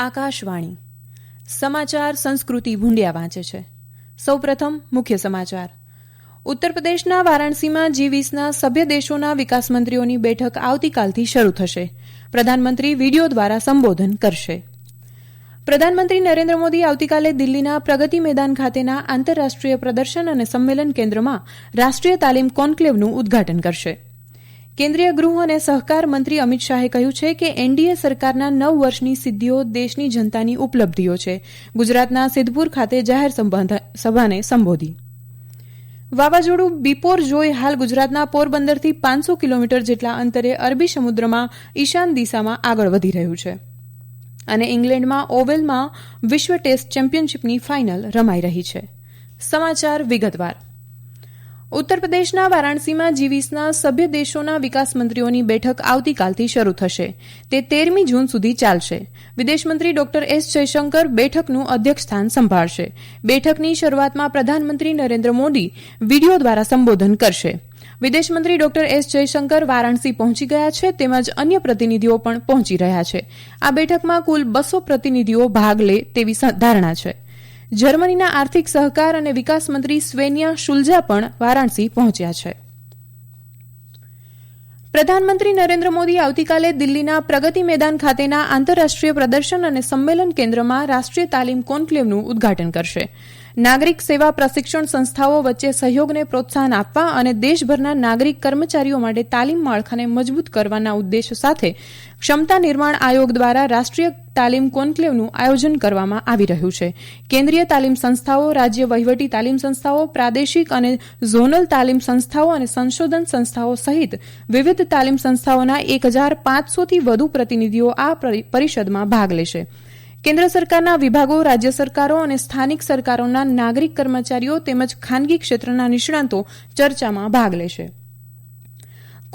આકાશવાણી સમાચાર સંસ્કૃતિ ભૂંડિયા વાંચે છે. સૌપ્રથમ મુખ્ય સમાચાર. ઉત્તર પ્રદેશના વારાણસીમાં G20ના સભ્ય દેશોના વિકાસ મંત્રીઓની બેઠક આવતીકાલથી શરૂ થશે. પ્રધાનમંત્રી વિડીયો દ્વારા સંબોધન કરશે. પ્રધાનમંત્રી નરેન્દ્ર મોદી આવતીકાલે દિલ્હીના પ્રગતિ મેદાન ખાતેના આંતરરાષ્ટ્રીય પ્રદર્શન અને સંમેલન કેન્દ્રમાં રાષ્ટ્રીય તાલીમ કોન્ક્લેવનું ઉદઘાટન કરશે. કેન્દ્રીય ગૃહ અને સહકાર મંત્રી અમિત શાહે કહ્યું છે કે એનડીએ સરકારના 9 વર્ષની સિદ્ધિઓ દેશની જનતાની ઉપલબ્ધિઓ છે. ગુજરાતના સિદ્ધપુર ખાતે જાહેર સભાને સંબોધી. વાવાઝોડું બિપોરજોય હાલ ગુજરાતના પોરબંદરથી 500 કિલોમીટર જેટલા અંતરે અરબી સમુદ્રમાં ઈશાન દિશામાં આગળ વધી રહ્યું છે અને ઇંગ્લેન્ડમાં ઓવલમાં વિશ્વ ટેસ્ટ ચેમ્પિયનશીપની ફાઇનલ રમાઈ રહી છે. સમાચાર વિગતવાર. ઉત્તર પ્રદેશના વારાણસીમાં G20ના સભ્ય દેશોના વિકાસ મંત્રીઓની બેઠક આવતીકાલથી શરૂ થશે. તે 13મી જૂન સુધી ચાલશે. વિદેશમંત્રી ડોક્ટર એસ જયશંકર બેઠકનું અધ્યક્ષસ્થાન સંભાળશે. બેઠકની શરૂઆતમાં પ્રધાનમંત્રી નરેન્દ્ર મોદી વિડીયો દ્વારા સંબોધન કરશે. વિદેશમંત્રી ડોક્ટર એસ જયશંકર વારાણસી પહોંચી ગયા છે તેમજ અન્ય પ્રતિનિધિઓ પણ પહોંચી રહ્યા છે. આ બેઠકમાં કુલ 200 પ્રતિનિધિઓ ભાગ લે તેવી ધારણા છે. જર્મનીના આર્થિક સહકાર અને વિકાસ મંત્રી સ્વેનિયા શુલ્ઝા પણ વારાણસી પહોંચ્યા છે. પ્રધાનમંત્રી નરેન્દ્ર મોદી આવતીકાલે દિલ્હીના પ્રગતિ મેદાન ખાતેના આંતરરાષ્ટ્રીય પ્રદર્શન અને સંમેલન કેન્દ્રમાં રાષ્ટ્રીય તાલીમ કોન્ક્લેવનું ઉદઘાટન કરશે. નાગરિક સેવા પ્રશિક્ષણ સંસ્થાઓ વચ્ચે સહયોગને પ્રોત્સાહન આપવા અને દેશભરના નાગરિક કર્મચારીઓ માટે તાલીમ માળખાને મજબૂત કરવાના ઉદ્દેશ સાથે ક્ષમતા નિર્માણ આયોગ દ્વારા રાષ્ટ્રીય તાલીમ કોન્ક્લેવનું આયોજન કરવામાં આવી રહ્યું છે. કેન્દ્રીય તાલીમ સંસ્થાઓ, રાજ્ય વહીવટી તાલીમ સંસ્થાઓ, પ્રાદેશિક અને ઝોનલ તાલીમ સંસ્થાઓ અને સંશોધન સંસ્થાઓ સહિત વિવિધ તાલીમ સંસ્થાઓના 1500થી વધુ પ્રતિનિધિઓ આ પરિષદમાં ભાગ લેશે. કેન્દ્ર સરકારના વિભાગો, રાજ્ય સરકારો અને સ્થાનિક સરકારોના નાગરિક કર્મચારીઓ તેમજ ખાનગી ક્ષેત્રના નિષ્ણાંતો ચર્ચામાં ભાગ લેશે.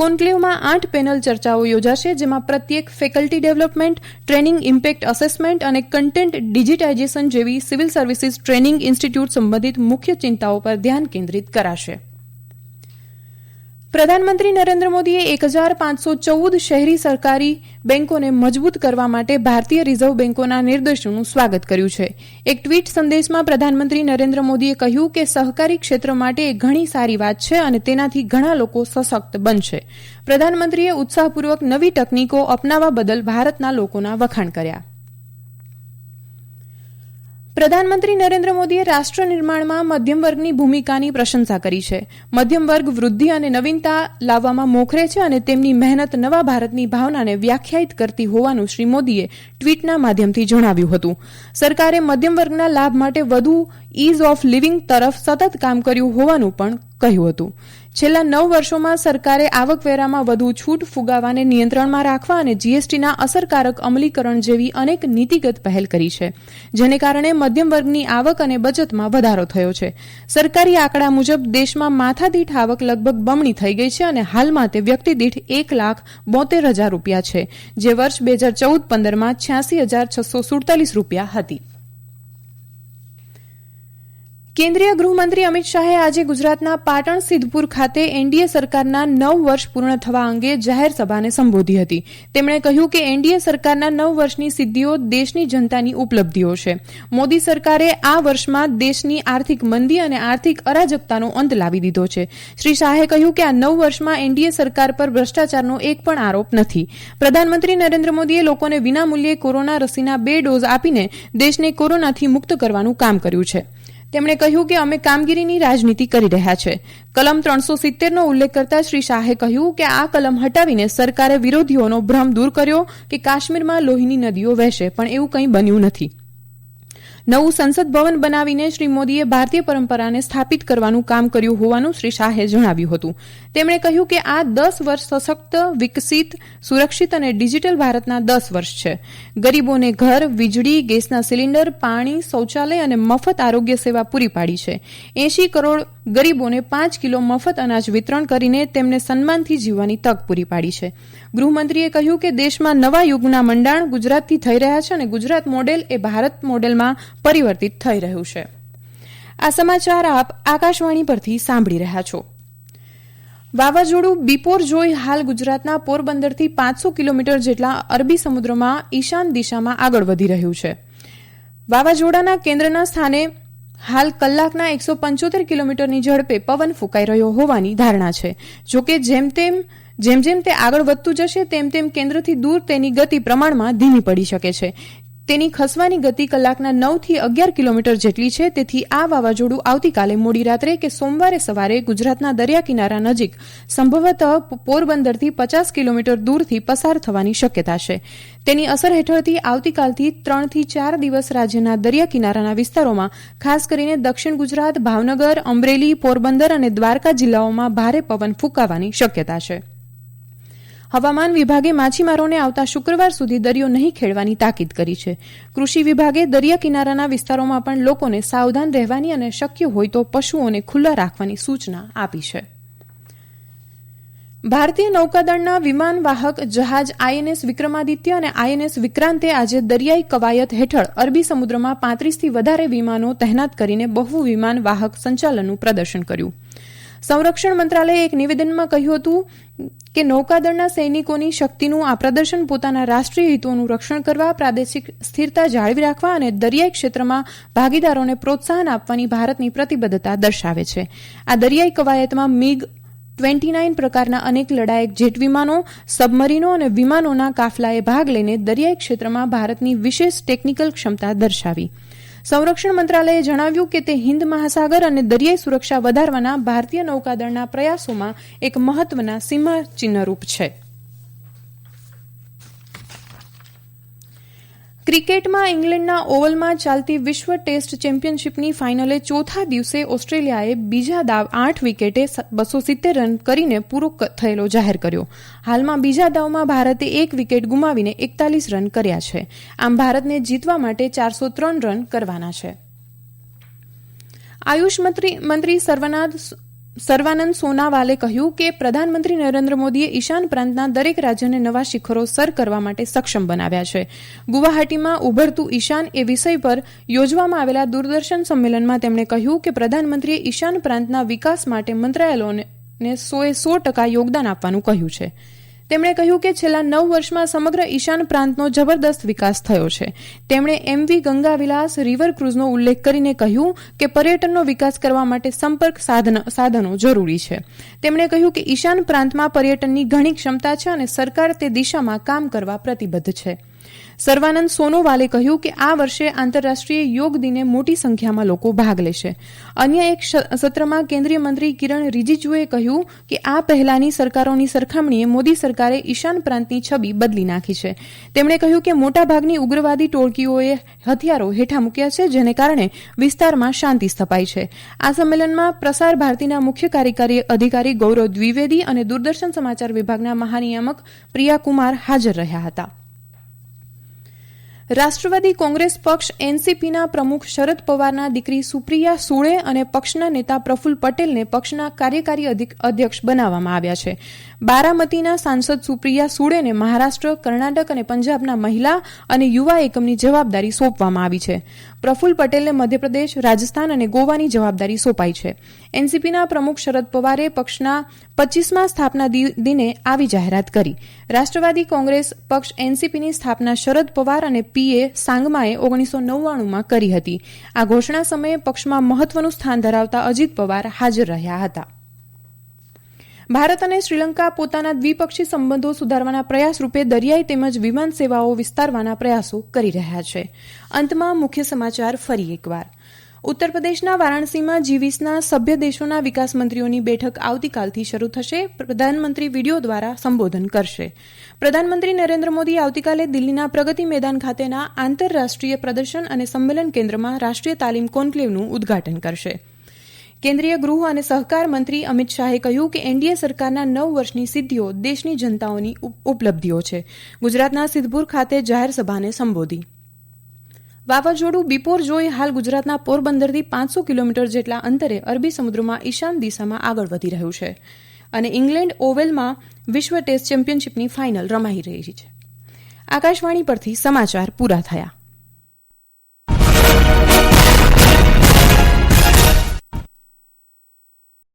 કોન્ક્લેવમાં 8 પેનલ ચર્ચાઓ યોજાશે, જેમાં પ્રત્યેક faculty development, training impact assessment અને કન્ટેન્ટ ડિજિટાઇઝેશન જેવી સિવિલ સર્વિસીસ ટ્રેનિંગ ઇન્સ્ટિટ્યૂટ સંબંધિત મુખ્ય ચિંતાઓ પર ધ્યાન કેન્દ્રિત કરાશે. પ્રધાનમંત્રી નરેન્દ્ર મોદીએ 1514 શહેરી સરકારી બેંકોને મજબૂત કરવા માટે ભારતીય રિઝર્વ બેંકોના નિર્દેશોનું સ્વાગત કર્યું છે. એક ટ્વીટ સંદેશમાં પ્રધાનમંત્રી નરેન્દ્ર મોદીએ કહ્યું કે સહકારી ક્ષેત્ર માટે એ ઘણી સારી વાત છે અને તેનાથી ઘણા લોકો સશક્ત બનશે. પ્રધાનમંત્રીએ ઉત્સાહપૂર્વક નવી તકનીકો અપનાવવા બદલ ભારતના લોકોના વખાણ કર્યા. પ્રધાનમંત્રી નરેન્દ્ર મોદીએ રાષ્ટ્ર નિર્માણમાં મધ્યમ વર્ગની ભૂમિકાની પ્રશંસા કરી છે. મધ્યમ વર્ગ વૃદ્ધિ અને નવીનતા લાવવામાં મોખરે છે અને તેમની મહેનત નવા ભારતની ભાવનાને વ્યાખ્યાયિત કરતી હોવાનું શ્રી મોદીએ ટ્વીટના માધ્યમથી જણાવ્યું હતું. સરકારે મધ્યમ વર્ગના લાભ માટે વધુ ઇઝ ઓફ લિવિંગ તરફ સતત કામ કર્યું હોવાનું પણ કહ્યું હતું. છેલ્લા 9 વર્ષોમાં સરકારે આવકવેરામાં વધુ છૂટ ફુગાવાને નિયંત્રણમાં રાખવા અને જીએસટીના અસરકારક અમલીકરણ જેવી અનેક નીતિગત પહેલ કરી છે, જેને કારણે મધ્યમ વર્ગની આવક અને બચતમાં વધારો થયો છે. સરકારી આંકડા મુજબ દેશમાં માથાદીઠ આવક લગભગ બમણી થઈ ગઈ છે અને હાલમાં તે વ્યક્તિ દીઠ 1,72,000 રૂપિયા છે, જે વર્ષ 2014-15માં 86,647 રૂપિયા હતી. કેન્દ્રીય ગૃહમંત્રી અમિત શાહે આજે ગુજરાતના પાટણ સિદ્ધપુર ખાતે એનડીએ સરકારના 9 વર્ષ પૂર્ણ થવા અંગે જાહેર સભાને સંબોધી હતી. તેમણે કહ્યું કે એનડીએ સરકારના 9 વર્ષની સિદ્ધિઓ દેશની જનતાની ઉપલબ્ધિઓ છે. મોદી સરકારે આ વર્ષમાં દેશની આર્થિક મંદી અને આર્થિક અરાજકતાનો અંત લાવી દીધો છે. શ્રી શાહે કહ્યું કે આ 9 વર્ષમાં એનડીએ સરકાર પર ભ્રષ્ટાચારનો એક પણ આરોપ નથી. પ્રધાનમંત્રી નરેન્દ્ર મોદીએ લોકોને વિનામૂલ્યે કોરોના રસીના 2 ડોઝ આપીને દેશને કોરોનાથી મુક્ત કરવાનું કામ કર્યું છે. તેમણે કહ્યું કે અમે કામગીરીની રાજનીતિ કરી રહ્યા છે. કલમ 370નો ઉલ્લેખ કરતા શ્રી શાહે કહ્યું કે આ કલમ હટાવીને સરકારે વિરોધીઓનો ભ્રમ દૂર કર્યો કે કાશ્મીરમાં લોહીની નદીઓ વહેશે, પણ એવું કંઈ બન્યું નથી. નવું સંસદ ભવન બનાવીને શ્રી મોદીએ ભારતીય પરંપરાને સ્થાપિત કરવાનું કામ કર્યું હોવાનું શ્રી શાહે જણાવ્યું હતું. તેમણે કહ્યું કે આ 10 વર્ષ સશક્ત, વિકસિત, સુરક્ષિત અને ડિજિટલ ભારતના 10 વર્ષ છે. ગરીબોને ઘર, વીજળી, ગેસના સિલિન્ડર, પાણી, શૌચાલય અને મફત આરોગ્ય સેવા પૂરી પાડી છે. 80 કરોડ ગરીબોને 5 કિલો મફત અનાજ વિતરણ કરીને તેમને સન્માનથી જીવવાની તક પૂરી પાડી છે. ગૃહમંત્રીએ કહ્યું કે દેશમાં નવા યુગના મંડાણ ગુજરાતથી થઈ રહ્યા છે અને ગુજરાત મોડેલ એ ભારત મોડેલમાં પરિવર્તિત થઈ રહ્યું છે. આ સમાચાર આપ આકાશવાણી પરથી સાંભળી રહ્યા છો. વાવાઝોડું બિપોરજોય હાલ ગુજરાતના પોરબંદરથી 500 કિલોમીટર જેટલા અરબી સમુદ્રમાં ઈશાન દિશામાં આગળ વધી રહ્યું છે. વાવાઝોડાના કેન્દ્રના સ્થાને હાલ કલાકના 175 કિલોમીટરની ઝડપે પવન ફૂંકાઈ રહ્યો હોવાની ધારણા છે. જોકે જેમ જેમ તે આગળ વધતું જશે તેમ તેમ કેન્દ્રથી દૂર તેની ગતિ પ્રમાણમાં ધીમી પડી શકે છે. તેની ખસવાની ગતિ કલાકના 9 થી 11 કિલોમીટર જેટલી છે. તેથી આ વાવાઝોડું આવતીકાલે મોડી રાત્રે કે સોમવારે સવારે ગુજરાતના દરિયા કિનારા નજીક સંભવતઃ પોરબંદરથી 50 કિલોમીટર દૂરથી પસાર થવાની શક્યતા છે. તેની અસર હેઠળથી આવતીકાલથી 3 થી 4 દિવસ રાજ્યના દરિયા કિનારાના વિસ્તારોમાં ખાસ કરીને દક્ષિણ ગુજરાત, ભાવનગર, અમરેલી, પોરબંદર અને દ્વારકા જિલ્લાઓમાં ભારે પવન ફૂંકાવાની શક્યતા છે. હવામાન વિભાગે માછીમારોને આવતા શુક્રવાર સુધી દરિયો નહીં ખેડવાની તાકીદ કરી છે. કૃષિ વિભાગે દરિયા કિનારાના વિસ્તારોમાં પણ લોકોને સાવધાન રહેવાની અને શક્ય હોય તો પશુઓને ખુલ્લા રાખવાની સૂચના આપી છે. ભારતીય નૌકાદળના વિમાનવાહક જહાજ આઈએનએસ વિક્રમાદિત્ય અને આઈએનએસ વિક્રાંતે આજે દરિયાઈ કવાયત હેઠળ અરબી સમુદ્રમાં 35થી વધારે વિમાનો તહેનાત કરીને બહુ વિમાનવાહક સંચાલનનું પ્રદર્શન કર્યું. સંરક્ષણ મંત્રાલયે એક નિવેદનમાં કહ્યું હતું કે નૌકાદળના સૈનિકોની શક્તિનું આ પ્રદર્શન પોતાના રાષ્ટ્રીય હિતોનું રક્ષણ કરવા, પ્રાદેશિક સ્થિરતા જાળવી રાખવા અને દરિયાઈ ક્ષેત્રમાં ભાગીદારોને પ્રોત્સાહન આપવાની ભારતની પ્રતિબદ્ધતા દર્શાવે છે. આ દરિયાઈ કવાયતમાં MiG-29 પ્રકારના અનેક લડાયક જેટ વિમાનો, સબમરીનો અને વિમાનોના કાફલાએ ભાગ લઈને દરિયાઈ ક્ષેત્રમાં ભારતની વિશેષ ટેકનિકલ ક્ષમતા દર્શાવી. સંરક્ષણ મંત્રાલયે જણાવ્યું કે તે હિન્દ મહાસાગર અને દરિયાઈ સુરક્ષા વધારવાના ભારતીય નૌકાદળના પ્રયાસોમાં એક મહત્વના સીમાચિહ્નરૂપ છે. ક્રિકેટમાં ઇંગ્લેન્ડના ઓવલમાં ચાલતી વિશ્વ ટેસ્ટ ચેમ્પિયનશીપની ફાઇનલે ચોથા દિવસે ઓસ્ટ્રેલિયાએ બીજા દાવ 8 વિકેટે 270 રન કરીને પૂરો થયેલો જાહેર કર્યો. હાલમાં બીજા દાવમાં ભારતે 1 વિકેટ ગુમાવીને 41 રન કર્યા છે. આમ ભારતને જીતવા માટે 403 રન કરવાના છે. આયુષ મંત્રી સર્વાનંદ સોનોવાલે કહ્યું કે પ્રધાનમંત્રી નરેન્દ્ર મોદીએ ઈશાન પ્રાંતના દરેક રાજ્યને નવા શિખરો સર કરવા માટે સક્ષમ બનાવ્યા છે. ગુવાહાટીમાં ઉભરતું ઈશાન એ વિષય પર યોજવામાં આવેલા દૂરદર્શન સંમેલનમાં તેમણે કહ્યું કે પ્રધાનમંત્રીએ ઈશાન પ્રાંતના વિકાસ માટે મંત્રાલયોને 100% યોગદાન આપવાનું કહ્યું છે. તેમણે કહ્યું કે છેલ્લા 9 વર્ષમાં સમગ્ર ઈશાન પ્રાંતનો જબરદસ્ત વિકાસ થયો છે. તેમણે MV ગંગાવિલાસ રિવર ક્રુઝનો ઉલ્લેખ કરીને કહ્યું કે પર્યટનનો વિકાસ કરવા માટે સંપર્ક સાધનો જરૂરી છે. તેમણે કહ્યું કે ઈશાન પ્રાંતમાં પર્યટનની ઘણી ક્ષમતા છે અને સરકાર તે દિશામાં કામ કરવા પ્રતિબદ્ધ છે. સર્વાનંદ સોનોવાલે કહ્યું કે આ વર્ષે આંતરરાષ્ટ્રીય યોગ દિને મોટી સંખ્યામાં લોકો ભાગ લેશે. અન્ય એક સત્રમાં કેન્દ્રીય મંત્રી કિરણ રિજિજુએ કહ્યું કે આ પહેલાની સરકારોની સરખામણીએ મોદી સરકારે ઈશાન પ્રાંતની છબી બદલી નાખી છે. તેમણે કહ્યું કે મોટાભાગની ઉગ્રવાદી ટોળકીઓએ હથિયારો હેઠા મૂક્યા છે, જેને કારણે વિસ્તારમાં શાંતિ સ્થપાઈ છે. આ સંમેલનમાં પ્રસાર ભારતીના મુખ્ય કાર્યકારી અધિકારી ગૌરવ દ્વિવેદી અને દૂરદર્શન સમાચાર વિભાગના મહાનિયામક પ્રિયા કુમાર હાજર રહ્યા હતા. રાષ્ટ્રવાદી કોંગ્રેસ પક્ષ એનસીપીના પ્રમુખ શરદ પવારના દીકરી સુપ્રિયા સુળે અને પક્ષના નેતા પ્રફુલ્લ પટેલને પક્ષના કાર્યકારી અધ્યક્ષ બનાવવામાં આવ્યા છે. બારામતીના સાંસદ સુપ્રિયા સુળેને મહારાષ્ટ્ર, કર્ણાટક અને પંજાબના મહિલા અને યુવા એકમની જવાબદારી સોંપવામાં આવી છે. પ્રફુલ્લ પટેલને મધ્યપ્રદેશ, રાજસ્થાન અને ગોવાની જવાબદારી સોંપાઈ છે. એનસીપીના પ્રમુખ શરદ પવારે પક્ષના 25મા સ્થાપના દિને આવી જાહેરાત કરી. રાષ્ટ્રવાદી કોંગ્રેસ પક્ષ એનસીપીની સ્થાપના શરદ પવાર અને પીએ સાંગમાએ 1999માં કરી હતી. આ ઘોષણા સમયે પક્ષમાં મહત્વનું સ્થાન ધરાવતા અજીત પવાર હાજર રહ્યા હતા. ભારત અને શ્રીલંકા પોતાના દ્વિપક્ષી સંબંધો સુધારવાના પ્રયાસ રૂપે દરિયાઈ તેમજ વિમાન સેવાઓ વિસ્તારવાના પ્રયાસો કરી રહ્યા છે. અંતમાં મુખ્ય સમાચાર ફરી એકવાર. ઉત્તર પ્રદેશના વારાણસીમાં G20ના સભ્ય દેશોના વિકાસ મંત્રીઓની બેઠક આવતીકાલથી શરૂ થશે. પ્રધાનમંત્રી વિડીયો દ્વારા સંબોધન કરશે. પ્રધાનમંત્રી નરેન્દ્ર મોદી આવતીકાલે દિલ્હીના પ્રગતિ મેદાન ખાતેના આંતરરાષ્ટ્રીય પ્રદર્શન અને સંમેલન કેન્દ્રમાં રાષ્ટ્રીય તાલીમ કોન્ક્લેવનું ઉદઘાટન કરશે. કેન્દ્રીય ગૃહ અને સહકાર મંત્રી અમિત શાહે કહ્યું કે એનડીએ સરકારના 9 વર્ષની સિદ્ધિઓ દેશની જનતાઓની ઉપલબ્ધિઓ છે. ગુજરાતના સિદ્ધપુર ખાતે જાહેર સભાને સંબોધી. વાવાઝોડું બિપોરજોય હાલ ગુજરાતના પોરબંદરથી 500 કિલોમીટર જેટલા અંતરે અરબી સમુદ્રમાં ઈશાન દિશામાં આગળ વધી રહ્યું છે અને ઇંગ્લેન્ડ ઓવલમાં વિશ્વ ટેસ્ટ ચેમ્પિયનશીપની ફાઇનલ રમાઈ રહી છે. આકાશવાણી પરથી સમાચાર પૂરા થયા.